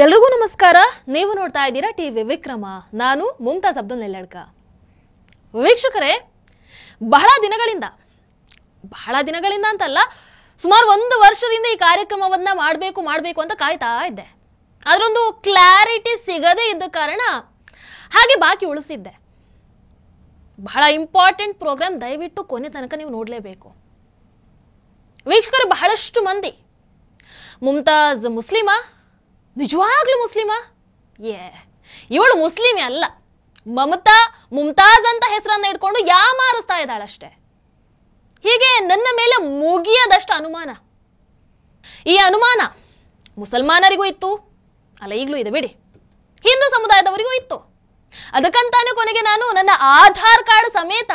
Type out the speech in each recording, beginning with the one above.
ಎಲ್ರಿಗೂ ನಮಸ್ಕಾರ. ನೀವು ನೋಡ್ತಾ ಇದ್ದೀರಾ ಟಿವಿ ವಿಕ್ರಮ. ನಾನು ಮುಮ್ತಾಜ್ ಅಬ್ದುಲ್ ನೆಲ್ಲಡ್ಕ. ವೀಕ್ಷಕರೇ, ಬಹಳ ದಿನಗಳಿಂದ ಅಂತಲ್ಲ, ಸುಮಾರು 1 ವರ್ಷದಿಂದ ಈ ಕಾರ್ಯಕ್ರಮವನ್ನ ಮಾಡಬೇಕು ಅಂತ ಕಾಯ್ತಾ ಇದ್ದೆ. ಅದರೊಂದು ಕ್ಲಾರಿಟಿ ಸಿಗದೇ ಇದ್ದ ಕಾರಣ ಹಾಗೆ ಬಾಕಿ ಉಳಿಸಿದ್ದೆ. ಬಹಳ ಇಂಪಾರ್ಟೆಂಟ್ ಪ್ರೋಗ್ರಾಮ್, ದಯವಿಟ್ಟು ಕೊನೆ ತನಕ ನೀವು ನೋಡಲೇಬೇಕು. ವೀಕ್ಷಕರು, ಬಹಳಷ್ಟು ಮಂದಿ ಮುಮ್ತಾಜ್ ಮುಸ್ಲಿಮಾ, ನಿಜವಾಗ್ಲೂ ಮುಸ್ಲಿಮಾ? ಇವಳು ಮುಸ್ಲಿಮೇ ಅಲ್ಲ, ಮುಮ್ತಾಜ್ ಅಂತ ಹೆಸರನ್ನ ಇಟ್ಕೊಂಡು ಯಾಮಾರಿಸ್ತಾ ಇದ್ದಾಳಷ್ಟೆ. ಹೀಗೆ ನನ್ನ ಮೇಲೆ ಮುಗಿಯದಷ್ಟು ಅನುಮಾನ. ಈ ಅನುಮಾನ ಮುಸಲ್ಮಾನರಿಗೂ ಇತ್ತು, ಅಲ್ಲ ಈಗಲೂ ಇದೆ ಬಿಡಿ, ಹಿಂದೂ ಸಮುದಾಯದವರಿಗೂ ಇತ್ತು. ಅದಕ್ಕಂತಾನೆ ಕೊನೆಗೆ ನಾನು ನನ್ನ ಆಧಾರ್ ಕಾರ್ಡ್ ಸಮೇತ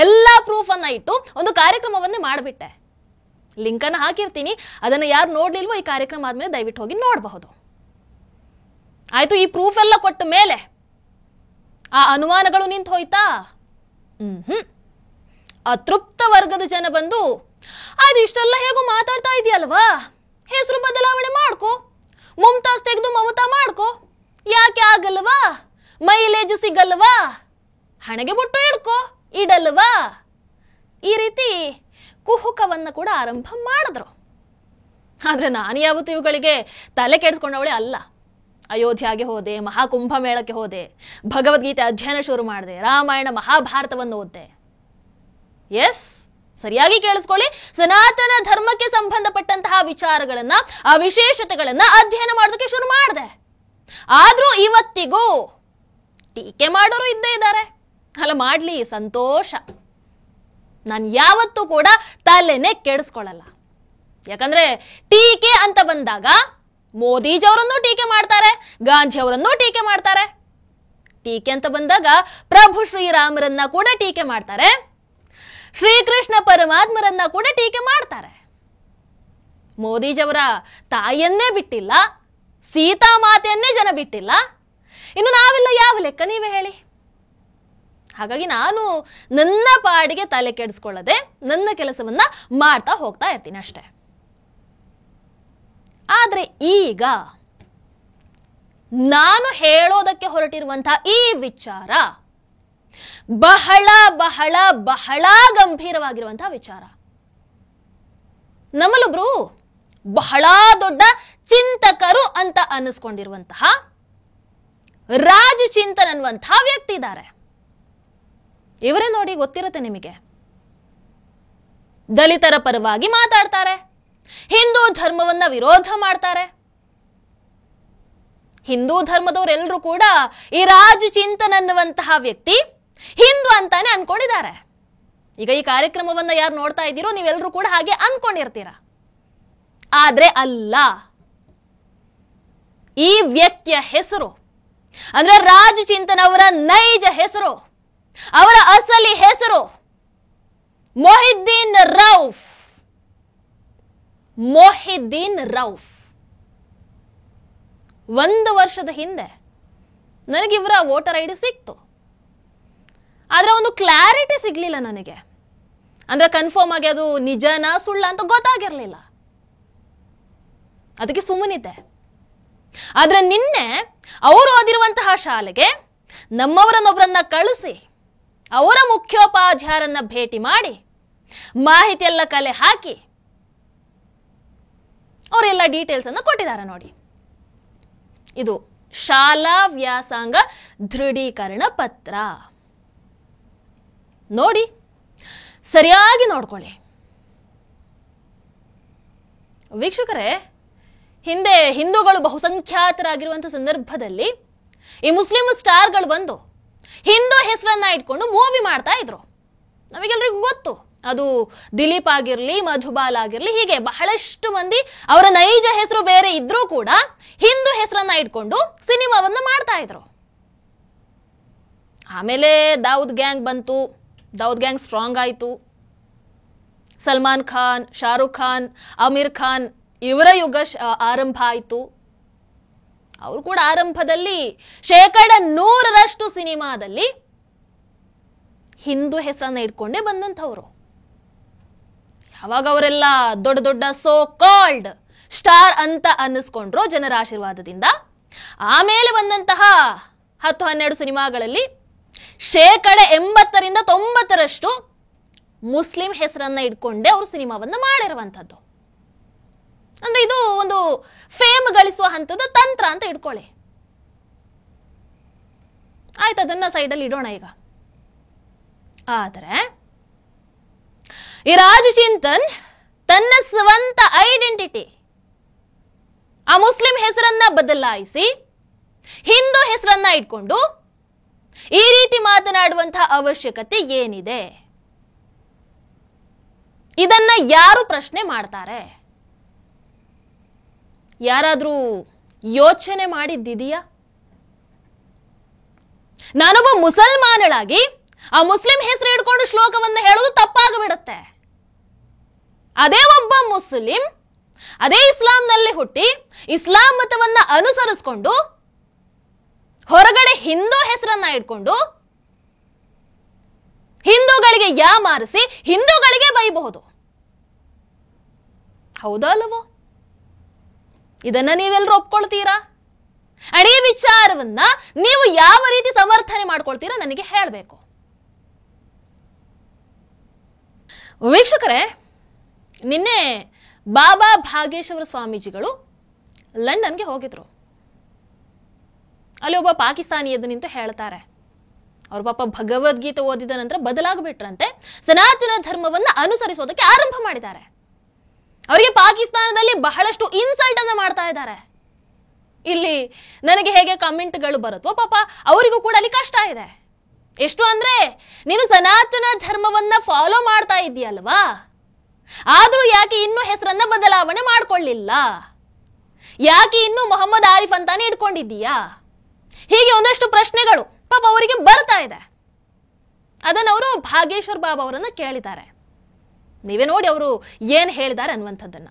ಎಲ್ಲ ಪ್ರೂಫ್ ಅನ್ನ ಇಟ್ಟು ಒಂದು ಕಾರ್ಯಕ್ರಮವನ್ನೇ ಮಾಡಿಬಿಟ್ಟೆ. ಲಿಂಕ್ ಅನ್ನು ಹಾಕಿರ್ತೀನಿ, ಅದನ್ನ ಯಾರು ನೋಡ್ಲಿಲ್ವೋ ಈ ಕಾರ್ಯಕ್ರಮ ಆದ್ಮೇಲೆ ದಯವಿಟ್ಟು ಹೋಗಿ ನೋಡಬಹುದು. ಆಯ್ತು, ಈ ಪ್ರೂಫ್ ಎಲ್ಲ ಕೊಟ್ಟ ಮೇಲೆ ಆ ಅನುಮಾನಗಳು ನಿಂತು ಹೋಯ್ತಾ? ಅತೃಪ್ತ ವರ್ಗದ ಜನ ಬಂದು, ಆಯ್ತು ಇಷ್ಟೆಲ್ಲ ಹೇಗೂ ಮಾತಾಡ್ತಾ ಇದೆಯಲ್ವಾ, ಹೆಸರು ಬದಲಾವಣೆ ಮಾಡ್ಕೋ, ಮುಮ್ತಾಜ್ ತೆಗೆದು ಮಮತಾ ಮಾಡ್ಕೋ, ಯಾಕೆ ಆಗಲ್ವಾ, ಮೈಲೇಜ್ ಸಿಗಲ್ವಾ, ಹಣೆಗೆ ಬೊಟ್ಟು ಇಡಲ್ವಾ, ಈ ರೀತಿ ಕುಹುಕವನ್ನ ಕೂಡ ಆರಂಭ ಮಾಡಿದ್ರು. ಆದ್ರೆ ನಾನು ಯಾವತ್ತೂ ಇವುಗಳಿಗೆ ತಲೆ ಕೆಡಿಸ್ಕೊಂಡವಳೆ ಅಲ್ಲ. ಅಯೋಧ್ಯೆಗೆ ಹೋದೆ, ಮಹಾಕುಂಭ ಮೇಳಕ್ಕೆ ಹೋದೆ, ಭಗವದ್ಗೀತೆ ಅಧ್ಯಯನ ಶುರು ಮಾಡಿದೆ, ರಾಮಾಯಣ ಮಹಾಭಾರತವನ್ನು ಓದ್ದೆ. ಎಸ್, ಸರಿಯಾಗಿ ಕೇಳಿಸ್ಕೊಳ್ಳಿ, ಸನಾತನ ಧರ್ಮಕ್ಕೆ ಸಂಬಂಧಪಟ್ಟಂತಹ ವಿಚಾರಗಳನ್ನ, ಆ ವಿಶೇಷತೆಗಳನ್ನ ಅಧ್ಯಯನ ಮಾಡೋದಕ್ಕೆ ಶುರು ಮಾಡಿದೆ. ಆದ್ರೂ ಇವತ್ತಿಗೂ ಟೀಕೆ ಮಾಡೋರು ಇದ್ದೇ ಇದ್ದಾರೆ. ಅಲ್ಲ, ಮಾಡ್ಲಿ, ಸಂತೋಷ. ನಾನು ಯಾವತ್ತೂ ಕೂಡ ತಲೆನೇ ಕೆಡಿಸ್ಕೊಳ್ಳಲ್ಲ. ಯಾಕಂದ್ರೆ ಟೀಕೆ ಅಂತ ಬಂದಾಗ ಮೋದಿಜಿಯವರನ್ನು ಟೀಕೆ ಮಾಡ್ತಾರೆ, ಗಾಂಧಿ ಅವರನ್ನು ಟೀಕೆ ಮಾಡ್ತಾರೆ. ಟೀಕೆ ಅಂತ ಬಂದಾಗ ಪ್ರಭು ಶ್ರೀರಾಮರನ್ನ ಕೂಡ ಟೀಕೆ ಮಾಡ್ತಾರೆ, ಶ್ರೀಕೃಷ್ಣ ಪರಮಾತ್ಮರನ್ನ ಕೂಡ ಟೀಕೆ ಮಾಡ್ತಾರೆ. ಮೋದಿಜಿಯವರ ತಾಯಿಯನ್ನೇ ಬಿಟ್ಟಿಲ್ಲ, ಸೀತಾ ಮಾತೆಯನ್ನೇ ಜನ ಬಿಟ್ಟಿಲ್ಲ. ಇನ್ನು ನಾವೆಲ್ಲ ಯಾವ ಲೆಕ್ಕ, ನೀವೇ ಹೇಳಿ? ಹಾಗಾಗಿ ನಾನು ನನ್ನ ಪಾಡಿಗೆ ತಲೆ ಕೆಡಿಸ್ಕೊಳ್ಳದೆ ನನ್ನ ಕೆಲಸವನ್ನ ಮಾಡ್ತಾ ಹೋಗ್ತಾ ಇರ್ತೀನಿ ಅಷ್ಟೇ. ಆದ್ರೆ ಈಗ ನಾನು ಹೇಳೋದಕ್ಕೆ ಹೊರಟಿರುವಂತಹ ಈ ವಿಚಾರ ಬಹಳ ಬಹಳ ಬಹಳ ಗಂಭೀರವಾಗಿರುವಂತಹ ವಿಚಾರ. ನಮ್ಮಲ್ಲೊಬ್ರು ಬಹಳ ದೊಡ್ಡ ಚಿಂತಕರು ಅಂತ ಅನ್ನಿಸ್ಕೊಂಡಿರುವಂತಹ ರಾಜ್ ಚಿಂತನ್ ಅನ್ನುವಂತಹ ವ್ಯಕ್ತಿ ಇದ್ದಾರೆ. ಇವರೇ ನೋಡಿ, ಗೊತ್ತಿರುತ್ತೆ ನಿಮಗೆ. ದಲಿತರ ಪರವಾಗಿ ಮಾತಾಡ್ತಾರೆ, ಹಿಂದೂ ಧರ್ಮವನ್ನ ವಿರೋಧ ಮಾಡ್ತಾರೆ. ಹಿಂದೂ ಧರ್ಮದವರೆಲ್ಲರೂ ಕೂಡ ಈ ರಾಜ್ ಚಿಂತನ್ ಅನ್ನುವಂತಹ ವ್ಯಕ್ತಿ ಹಿಂದೂ ಅಂತಾನೆ ಅನ್ಕೊಂಡಿದ್ದಾರೆ. ಈಗ ಈ ಕಾರ್ಯಕ್ರಮವನ್ನ ಯಾರು ನೋಡ್ತಾ ಇದ್ದೀರೋ ನೀವೆಲ್ಲರೂ ಕೂಡ ಹಾಗೆ ಅನ್ಕೊಂಡಿರ್ತೀರ. ಆದ್ರೆ ಅಲ್ಲ. ಈ ವ್ಯಕ್ತಿಯ ಹೆಸರು ಅಂದ್ರೆ ರಾಜ್ ಚಿಂತನ್ ಅವರ ನೈಜ ಹೆಸರು, ಅವರ ಅಸಲಿ ಹೆಸರು ಮೊಹಿದ್ದೀನ್ ರೌಫ್. ಮೊಹಿದ್ದೀನ್ ರೌಫ್. 1 ವರ್ಷದ ಹಿಂದೆ ನನಗೆ ಇವರ ವೋಟರ್ ಐಡಿ ಸಿಕ್ತು. ಆದ್ರೆ ಒಂದು ಕ್ಲಾರಿಟಿ ಸಿಗ್ಲಿಲ್ಲ ನನಗೆ. ಅಂದ್ರೆ ಕನ್ಫರ್ಮ್ ಆಗಿ ಅದು ನಿಜನಾ ಸುಳ್ಳ ಅಂತ ಗೊತ್ತಾಗಿರ್ಲಿಲ್ಲ. ಅದಕ್ಕೆ ಸುಮ್ಮನಿದ್ದೆ. ಆದ್ರೆ ನಿನ್ನೆ ಅವರು ಓದಿರುವಂತಹ ಶಾಲೆಗೆ ನಮ್ಮವರನ್ನೊಬ್ಬರನ್ನ ಕಳಿಸಿ ಅವರ ಮುಖ್ಯೋಪಾಧ್ಯಾಯರನ್ನ ಭೇಟಿ ಮಾಡಿ ಮಾಹಿತಿ ಎಲ್ಲ ಕಲೆ ಹಾಕಿ ಅವರೆಲ್ಲ ಡೀಟೇಲ್ಸ್ ಅನ್ನು ಕೊಟ್ಟಿದ್ದಾರೆ. ನೋಡಿ, ಇದು ಶಾಲಾ ವ್ಯಾಸಂಗ ದೃಢೀಕರಣ ಪತ್ರ. ನೋಡಿ, ಸರಿಯಾಗಿ ನೋಡ್ಕೊಳ್ಳಿ ವೀಕ್ಷಕರೇ. ಹಿಂದೆ ಹಿಂದೂಗಳು ಬಹುಸಂಖ್ಯಾತರಾಗಿರುವಂತಹ ಸಂದರ್ಭದಲ್ಲಿ ಈ ಮುಸ್ಲಿಂ ಸ್ಟಾರ್ಗಳು ಬಂದು ಹಿಂದೂ ಹೆಸರನ್ನ ಇಟ್ಕೊಂಡು ಮೂವಿ ಮಾಡ್ತಾ ಇದ್ರು. ನಮಗೆಲ್ಲರಿಗೂ ಗೊತ್ತು. ಅದು ದಿಲೀಪ್ ಆಗಿರ್ಲಿ, ಮಧುಬಾಲ್ ಆಗಿರ್ಲಿ, ಹೀಗೆ ಬಹಳಷ್ಟು ಮಂದಿ ಅವರ ನೈಜ ಹೆಸರು ಬೇರೆ ಇದ್ರೂ ಕೂಡ ಹಿಂದೂ ಹೆಸರನ್ನ ಇಟ್ಕೊಂಡು ಸಿನಿಮಾವನ್ನ ಮಾಡ್ತಾ ಇದ್ರು. ಆಮೇಲೆ ದಾವೂದ್ ಗ್ಯಾಂಗ್ ಬಂತು, ದಾವೂದ್ ಗ್ಯಾಂಗ್ ಸ್ಟ್ರಾಂಗ್ ಆಯ್ತು. ಸಲ್ಮಾನ್ ಖಾನ್, ಶಾರುಖ್ ಖಾನ್, ಆಮಿರ್ ಖಾನ್ ಇವರ ಯುಗ ಆರಂಭ ಆಯ್ತು. ಅವರು ಕೂಡ ಆರಂಭದಲ್ಲಿ 100% ಸಿನಿಮಾದಲ್ಲಿ ಹಿಂದೂ ಹೆಸರನ್ನ ಇಟ್ಕೊಂಡೇ ಬಂದಂಥವ್ರು. ಯಾವಾಗ ಅವರೆಲ್ಲ ದೊಡ್ಡ ದೊಡ್ಡ ಸೋ ಕಾಲ್ಡ್ ಸ್ಟಾರ್ ಅಂತ ಅನ್ನಿಸ್ಕೊಂಡ್ರು ಜನರ ಆಶೀರ್ವಾದದಿಂದ, ಆಮೇಲೆ ಬಂದಂತಹ 10-12 ಸಿನಿಮಾಗಳಲ್ಲಿ 80% ಮುಸ್ಲಿಂ ಹೆಸರನ್ನ ಇಟ್ಕೊಂಡೇ ಅವರು ಸಿನಿಮಾವನ್ನ ಮಾಡಿರುವಂತದ್ದು. ಅಂದ್ರೆ ಇದು ಒಂದು ಫೇಮ್ ಗಳಿಸುವ ಹಂತದ ತಂತ್ರ ಅಂತ ಇಟ್ಕೊಳ್ಳಿ. ಆಯ್ತು, ಅದನ್ನ ಸೈಡಲ್ಲಿ ಇಡೋಣ ಈಗ. ಆದರೆ ಈ ರಾಜ್ ಚಿಂತನ್ ತನ್ನ ಸ್ವಂತ ಐಡೆಂಟಿಟಿ ಆ ಮುಸ್ಲಿಂ ಹೆಸರನ್ನ ಬದಲಾಯಿಸಿ ಹಿಂದೂ ಹೆಸರನ್ನ ಇಟ್ಕೊಂಡು ಈ ರೀತಿ ಮಾತನಾಡುವಂತಹ ಅವಶ್ಯಕತೆ ಏನಿದೆ? ಇದನ್ನ ಯಾರು ಪ್ರಶ್ನೆ ಮಾಡ್ತಾರೆ? ಯಾರಾದ್ರೂ ಯೋಚನೆ ಮಾಡಿದ್ದಿದೆಯಾ? ನಾನೊಬ್ಬ ಮುಸಲ್ಮಾನಳಾಗಿ ಆ ಮುಸ್ಲಿಂ ಹೆಸರು ಇಟ್ಕೊಂಡು ಶ್ಲೋಕವನ್ನು ಹೇಳೋದು ತಪ್ಪಾಗಿಬಿಡುತ್ತೆ. ಅದೇ ಒಬ್ಬ ಮುಸ್ಲಿಂ ಅದೇ ಇಸ್ಲಾಂನಲ್ಲಿ ಹುಟ್ಟಿ ಇಸ್ಲಾಂ ಮತವನ್ನ ಅನುಸರಿಸಿಕೊಂಡು ಹೊರಗಡೆ ಹಿಂದೂ ಹೆಸರನ್ನ ಇಟ್ಕೊಂಡು ಹಿಂದೂಗಳಿಗೆ ಯಾಮಾರಿಸಿ ಹಿಂದೂಗಳಿಗೆ ಬೈಬಹುದು. ಹೌದಾ ಅಲ್ಲವೋ? ಇದನ್ನ ನೀವೆಲ್ಲರೂ ಒಪ್ಕೊಳ್ತೀರಾ? ಈ ವಿಚಾರವನ್ನ ನೀವು ಯಾವ ರೀತಿ ಸಮರ್ಥನೆ ಮಾಡ್ಕೊಳ್ತೀರಾ ನನಗೆ ಹೇಳಬೇಕು. ವೀಕ್ಷಕರೇ, ನಿನ್ನೆ ಬಾಬಾ ಭಾಗೇಶ್ವರ ಸ್ವಾಮೀಜಿಗಳು ಲಂಡನ್ಗೆ ಹೋಗಿದ್ರು. ಅಲ್ಲಿ ಒಬ್ಬ ಪಾಕಿಸ್ತಾನಿ ಎದ್ದು ನಿಂತು ಹೇಳ್ತಾರೆ, ಅವ್ರ ಪಾಪ ಭಗವದ್ಗೀತೆ ಓದಿದ ನಂತರ ಬದಲಾಗ್ಬಿಟ್ರಂತೆ, ಸನಾತನ ಧರ್ಮವನ್ನ ಅನುಸರಿಸೋದಕ್ಕೆ ಆರಂಭ ಮಾಡಿದ್ದಾರೆ. ಅವರಿಗೆ ಪಾಕಿಸ್ತಾನದಲ್ಲಿ ಬಹಳಷ್ಟು ಇನ್ಸಲ್ಟ್ ಅನ್ನ ಮಾಡ್ತಾ ಇದ್ದಾರೆ. ಇಲ್ಲಿ ನನಗೆ ಹೇಗೆ ಕಮೆಂಟ್ಗಳು ಬರುತ್ತೋ ಪಾಪ ಅವರಿಗೂ ಕೂಡ ಅಲ್ಲಿ ಕಷ್ಟ ಇದೆ. ಎಷ್ಟು ಅಂದ್ರೆ, ನೀನು ಸನಾತನ ಧರ್ಮವನ್ನ ಫಾಲೋ ಮಾಡ್ತಾ ಇದೆಯಲ್ವಾ, ಆದ್ರೂ ಯಾಕೆ ಇನ್ನೂ ಹೆಸರನ್ನ ಬದಲಾವಣೆ ಮಾಡ್ಕೊಳ್ಳಿಲ್ಲ? ಯಾಕೆ ಇನ್ನೂ ಮೊಹಮ್ಮದ್ ಆರಿಫ್ ಅಂತಾನೆ ಇಟ್ಕೊಂಡಿದ್ದೀಯಾ? ಹೀಗೆ ಒಂದಷ್ಟು ಪ್ರಶ್ನೆಗಳು ಪಾಪ ಅವರಿಗೆ ಬರ್ತಾ ಇದೆ. ಅದನ್ನ ಅವರು ಭಾಗೇಶ್ವರ್ ಬಾಬಾ ಅವರನ್ನ ಕೇಳಿದ್ದಾರೆ. ನೀವೇ ನೋಡಿ ಅವರು ಏನ್ ಹೇಳಿದ್ದಾರೆ ಅನ್ನುವಂಥದ್ದನ್ನ.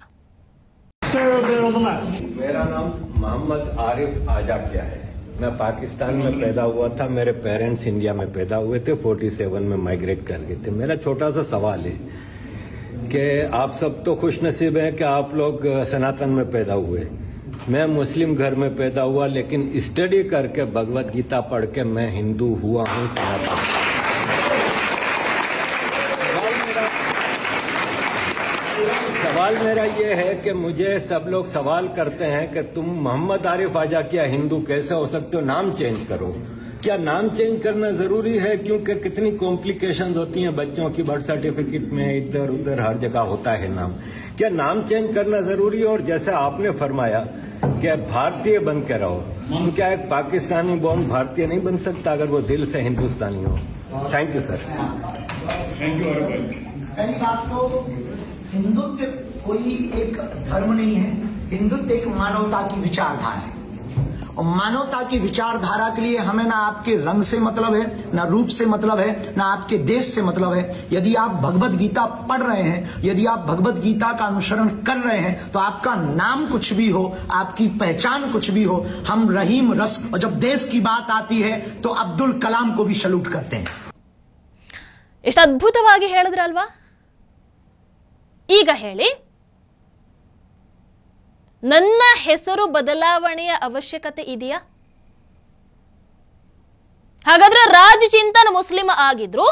मेरा नाम मोहम्मद आरिफ आजाकिया है। मैं पाकिस्तान में पैदा हुआ था। मेरे पेरेंट्स इंडिया में पैदा हुए थे, 47 में माइग्रेट कर गए थे। मेरा छोटा सा सवाल है कि आप सब तो खुशनसीब हैं कि आप लोग सनातन में पैदा हुए। मैं मुस्लिम घर में पैदा हुआ, लेकिन स्टडी करके भगवत गीता पढ़ के मैं हिंदू हुआ हूँ, सनातन। सवाल मेरा ये है कि मुझे सब लोग सवाल करते हैं कि तुम मोहम्मद आरिफ आजाकिया हिंदू कैसे हो सकते हो, नाम चेंज करो। क्या नाम चेंज करना जरूरी है? क्योंकि कितनी कॉम्प्लिकेशंस होती हैं बच्चों की, बर्थ सर्टिफिकेट में इधर उधर हर जगह होता है नाम। क्या नाम चेंज करना जरूरी है? और जैसे आपने फरमाया कि भारतीय बन के रहो, तो क्या एक पाकिस्तानी बॉर्न भारतीय नहीं बन सकता अगर वो दिल से हिंदुस्तानी हो? Thank you sir. Thank you. पहली बात तो हिंदुत्व कोई एक धर्म नहीं है। हिंदुत्व एक मानवता की विचारधारा है, और मानवता की विचारधारा के लिए हमें ना आपके रंग से मतलब है, ना रूप से मतलब है, ना आपके देश से मतलब है। यदि आप भगवत गीता पढ़ रहे हैं, यदि आप भगवत गीता का अनुसरण कर रहे हैं, तो आपका नाम कुछ भी हो, आपकी पहचान कुछ भी हो, हम रहीम रस्क, और जब देश की बात आती है तो अब्दुल कलाम को भी सल्यूट करते हैं। ಎಷ್ಟು ಅದ್ಭುತವಾಗಿ ಹೇಳಿದ್ರಲ್ವಾ? ಈಗ ಹೇಳಿ, ನನ್ನ ಹೆಸರು ಬದಲಾವಣೆಯ ಅವಶ್ಯಕತೆ ಇದೆಯಾ? ಹಾಗಾದ್ರೆ ರಾಜ್ ಚಿಂತನ್ ಮುಸ್ಲಿಂ ಆಗಿದ್ರು,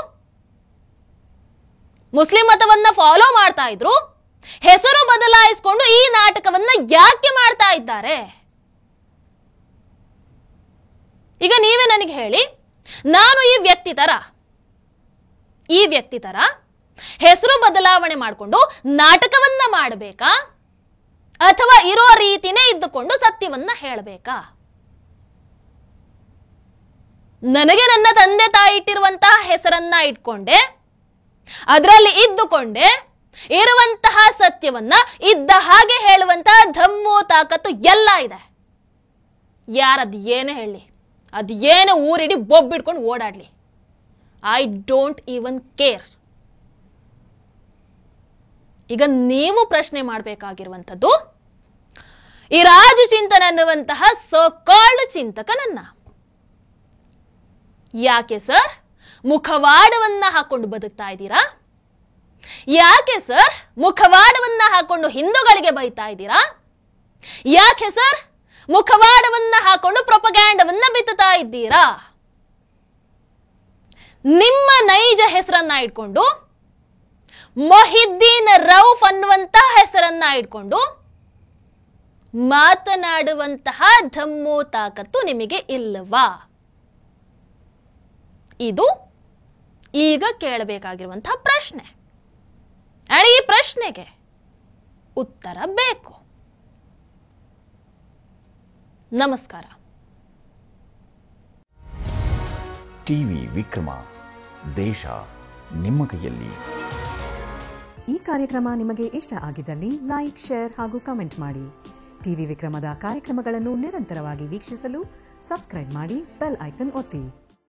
ಮುಸ್ಲಿಂ ಮತವನ್ನ ಫಾಲೋ ಮಾಡ್ತಾ ಇದ್ರು, ಹೆಸರು ಬದಲಾಯಿಸಿಕೊಂಡು ಈ ನಾಟಕವನ್ನ ಯಾಕೆ ಮಾಡ್ತಾ ಇದ್ದಾರೆ? ಈಗ ನೀವೇ ನನಗೆ ಹೇಳಿ, ನಾನು ಈ ವ್ಯಕ್ತಿ ತರ ಹೆಸರು ಬದಲಾವಣೆ ಮಾಡಿಕೊಂಡು ನಾಟಕವನ್ನ ಮಾಡಬೇಕಾ, ಅಥವಾ ಇರೋ ರೀತಿನೇ ಇದ್ದುಕೊಂಡು ಸತ್ಯವನ್ನ ಹೇಳಬೇಕಾ? ನನಗೆ ನನ್ನ ತಂದೆ ತಾಯಿ ಇಟ್ಟಿರುವಂತಹ ಹೆಸರನ್ನ ಇಟ್ಕೊಂಡೆ, ಅದರಲ್ಲಿ ಇದ್ದುಕೊಂಡೆ ಇರುವಂತಹ ಸತ್ಯವನ್ನ ಇದ್ದ ಹಾಗೆ ಹೇಳುವಂತಹ ಧಮ್ಮು ತಾಕತ್ತು ಎಲ್ಲ ಇದೆ. ಯಾರದ್ ಏನೇ ಹೇಳಿ, ಅದ್ ಏನೇ ಊರಿಡಿ ಬೊಬ್ಬಿಡ್ಕೊಂಡು ಓಡಾಡ್ಲಿ, ಐ ಡೋಂಟ್ ಈವನ್ ಕೇರ್. ಈಗ ನೀವು ಪ್ರಶ್ನೆ ಮಾಡಬೇಕಾಗಿರುವಂಥದ್ದು ಈ ರಾಜ್ ಚಿಂತನ್ ಅನ್ನುವಂತಹ ಸೋಕಾಲ್ಡ್ ಚಿಂತಕನನ್ನ. ಯಾಕೆ ಸರ್ ಮುಖವಾಡವನ್ನ ಹಾಕೊಂಡು ಬದುಕ್ತಾ ಇದ್ದೀರಾ? ಯಾಕೆ ಸರ್ ಮುಖವಾಡವನ್ನ ಹಾಕೊಂಡು ಹಿಂದೂಗಳಿಗೆ ಬೈತಾ ಇದ್ದೀರಾ? ಯಾಕೆ ಸರ್ ಮುಖವಾಡವನ್ನ ಹಾಕೊಂಡು ಪ್ರೊಪಗ್ಯಾಂಡವನ್ನ ಬಿತ್ತುತ್ತಾ ಇದ್ದೀರಾ. ನಿಮ್ಮ ನೈಜ ಹೆಸರನ್ನ ಇಟ್ಕೊಂಡು, ಮೊಹಿದ್ದೀನ್ ರೌಫ್ ಅನ್ನುವಂತ ಹೆಸರನ್ನ ಇಟ್ಕೊಂಡು ಮಾತನಾಡುವಂತಹ ಧಮ್ಮು ತಾಕತ್ತು ನಿಮಗೆ ಇಲ್ಲವಾ? ಇದು ಈಗ ಕೇಳಬೇಕಾಗಿರುವಂತಹ ಪ್ರಶ್ನೆ. ಈ ಪ್ರಶ್ನೆಗೆ ಉತ್ತರ ಬೇಕು. ನಮಸ್ಕಾರ. ಟಿವಿ ವಿಕ್ರಮ, ದೇಶ ನಿಮ್ಮ ಕೈಯಲ್ಲಿ. ಈ ಕಾರ್ಯಕ್ರಮ ನಿಮಗೆ ಇಷ್ಟ ಆಗಿದ್ದಲ್ಲಿ ಲೈಕ್, ಶೇರ್ ಹಾಗೂ ಕಮೆಂಟ್ ಮಾಡಿ. ಟಿವಿ ವಿಕ್ರಮದ ಕಾರ್ಯಕ್ರಮಗಳನ್ನು ನಿರಂತರವಾಗಿ ವೀಕ್ಷಿಸಲು ಸಬ್ಸ್ಕ್ರೈಬ್ ಮಾಡಿ, ಬೆಲ್ ಐಕನ್ ಒತ್ತಿ.